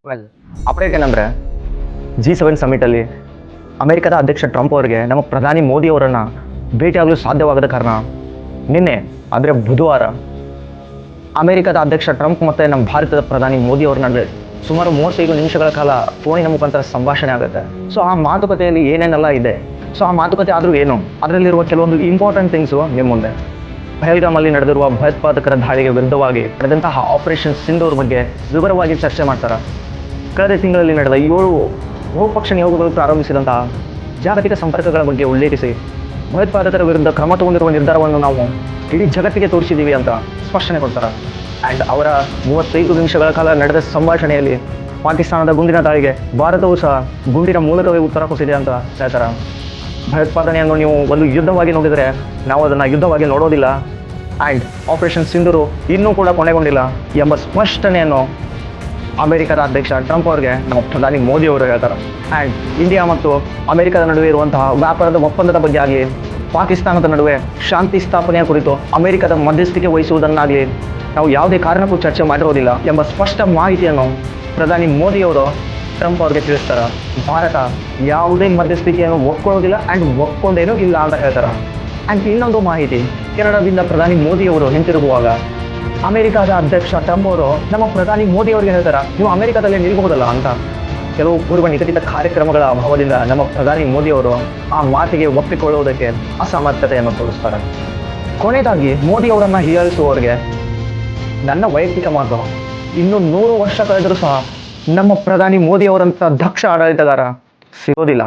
Well update ಏನಂದರೆ G7 ಸಮಿಟಲ್ಲಿ ಅಮೆರಿಕದ ಅಧ್ಯಕ್ಷ ಟ್ರಂಪ್ ಅವರಿಗೆ ನಮ್ಮ ಪ್ರಧಾನಿ ಮೋದಿ ಅವರನ್ನು ಭೇಟಿಯಾಗಲು ಸಾಧ್ಯವಾಗದ ಕಾರಣ ನಿನ್ನೆ ಅಂದರೆ ಬುಧವಾರ ಅಮೆರಿಕದ ಅಧ್ಯಕ್ಷ ಟ್ರಂಪ್ ಮತ್ತು ನಮ್ಮ ಭಾರತದ ಪ್ರಧಾನಿ ಮೋದಿ ಅವರ ನಡುವೆ ಸುಮಾರು 35 ನಿಮಿಷಗಳ ಕಾಲ ಫೋನಿನ ಮುಖಾಂತರ ಸಂಭಾಷಣೆ ಆಗುತ್ತೆ. ಸೊ ಆ ಮಾತುಕತೆಯಲ್ಲಿ ಏನೇನೆಲ್ಲ ಇದೆ, ಸೊ ಆ ಮಾತುಕತೆ ಆದರೂ ಏನು, ಅದರಲ್ಲಿರುವ ಕೆಲವೊಂದು ಇಂಪಾರ್ಟೆಂಟ್ ಥಿಂಗ್ಸು ನಿಮ್ಮ ಮುಂದೆ. ಪಹಲ್ಗಾಮಲ್ಲಿ ನಡೆದಿರುವ ಭಯೋತ್ಪಾದಕರ ದಾಳಿಗೆ ವಿರುದ್ಧವಾಗಿ ನಡೆದಂತಹ ಆಪರೇಷನ್ ಸಿಂಧೂರ್ ಬಗ್ಗೆ ವಿವರವಾಗಿ ಚರ್ಚೆ ಮಾಡ್ತಾರೆ. ಕಳೆದ ತಿಂಗಳಲ್ಲಿ ನಡೆದ 7 ಬಹುಪಕ್ಷ ನಿಯೋಗಗಳು ಪ್ರಾರಂಭಿಸಿದಂತಹ ಜಾಗತಿಕ ಸಂಪರ್ಕಗಳ ಬಗ್ಗೆ ಉಲ್ಲೇಖಿಸಿ ಭಯೋತ್ಪಾದಕರ ವಿರುದ್ಧ ಕ್ರಮ ತಗೊಂಡಿರುವ ನಿರ್ಧಾರವನ್ನು ನಾವು ಇಡೀ ಜಗತ್ತಿಗೆ ತೋರಿಸಿದ್ದೀವಿ ಅಂತ ಸ್ಪಷ್ಟನೆ ಕೊಡ್ತಾರೆ. ಆ್ಯಂಡ್ ಅವರ 35 ನಿಮಿಷಗಳ ಕಾಲ ನಡೆದ ಸಂಭಾಷಣೆಯಲ್ಲಿ ಪಾಕಿಸ್ತಾನದ ಗುಂಡಿನ ದಾಳಿಗೆ ಭಾರತವು ಸಹ ಗುಂಡಿನ ಮೂಲಕವೇ ಉತ್ತರ ಕೊಟ್ಟಿದೆ ಅಂತ ಹೇಳ್ತಾರೆ. ಭಯೋತ್ಪಾದನೆಯನ್ನು ನೀವು ಒಂದು ಯುದ್ಧವಾಗಿ ನೋಡಿದರೆ ನಾವು ಅದನ್ನು ಯುದ್ಧವಾಗಿ ನೋಡೋದಿಲ್ಲ, ಆ್ಯಂಡ್ ಆಪರೇಷನ್ ಸಿಂಧೂರು ಇನ್ನೂ ಕೂಡ ಕೊನೆಗೊಂಡಿಲ್ಲ ಎಂಬ ಸ್ಪಷ್ಟನೆಯನ್ನು ಅಮೆರಿಕದ ಅಧ್ಯಕ್ಷ ಟ್ರಂಪ್ ಅವರಿಗೆ ನಮ್ಮ ಪ್ರಧಾನಿ ಮೋದಿ ಅವರು ಹೇಳ್ತಾರೆ. ಆ್ಯಂಡ್ ಇಂಡಿಯಾ ಮತ್ತು ಅಮೆರಿಕದ ನಡುವೆ ಇರುವಂತಹ ವ್ಯಾಪಾರದ ಒಪ್ಪಂದದ ಬಗ್ಗೆ ಆಗಲಿ, ಪಾಕಿಸ್ತಾನದ ನಡುವೆ ಶಾಂತಿ ಸ್ಥಾಪನೆಯ ಕುರಿತು ಅಮೆರಿಕದ ಮಧ್ಯಸ್ಥಿಕೆ ವಹಿಸುವುದನ್ನಾಗಲಿ ನಾವು ಯಾವುದೇ ಕಾರಣಕ್ಕೂ ಚರ್ಚೆ ಮಾಡಿರೋದಿಲ್ಲ ಎಂಬ ಸ್ಪಷ್ಟ ಮಾಹಿತಿಯನ್ನು ಪ್ರಧಾನಿ ಮೋದಿಯವರು ಟ್ರಂಪ್ ಅವ್ರಿಗೆ ತಿಳಿಸ್ತಾರೆ. ಭಾರತ ಯಾವುದೇ ಮಧ್ಯಸ್ಥಿತಿಯನ್ನು ಒಪ್ಕೊಳ್ಳೋದಿಲ್ಲ ಆ್ಯಂಡ್ ಒಪ್ಕೊಂಡೇನೂ ಇಲ್ಲ ಅಂತ ಹೇಳ್ತಾರೆ. ಆ್ಯಂಡ್ ಇನ್ನೊಂದು ಮಾಹಿತಿ, ಕೆನಡಾದಿಂದ ಪ್ರಧಾನಿ ಮೋದಿಯವರು ಹಿಂತಿರುಗುವಾಗ ಅಮೆರಿಕದ ಅಧ್ಯಕ್ಷ ಟ್ರಂಪ್ ಅವರು ನಮ್ಮ ಪ್ರಧಾನಿ ಮೋದಿ ಅವರಿಗೆ ಹೇಳ್ತಾರೆ, ನೀವು ಅಮೆರಿಕದಲ್ಲೇ ನಿಲ್ಬಹುದಲ್ಲ ಅಂತ. ಕೆಲವು ಪೂರ್ವ ನಿಗದಿತ ಕಾರ್ಯಕ್ರಮಗಳ ಅಭಾವದಿಂದ ನಮ್ಮ ಪ್ರಧಾನಿ ಮೋದಿಯವರು ಆ ಮಾತಿಗೆ ಒಪ್ಪಿಕೊಳ್ಳುವುದಕ್ಕೆ ಅಸಮರ್ಥತೆಯನ್ನು ತೋರಿಸ್ತಾರೆ. ಕೊನೆಯದಾಗಿ ಮೋದಿ ಅವರನ್ನು ಹೀಯಾಳಿಸುವವರಿಗೆ ನನ್ನ ವೈಯಕ್ತಿಕ ಮಾತು, ಇನ್ನು 100 ವರ್ಷ ಕಳೆದರೂ ಸಹ ನಮ್ಮ ಪ್ರಧಾನಿ ಮೋದಿ ಅವರಂಥ ದಕ್ಷ ಆಡಳಿತಗಾರ ಸಿಗೋದಿಲ್ಲ.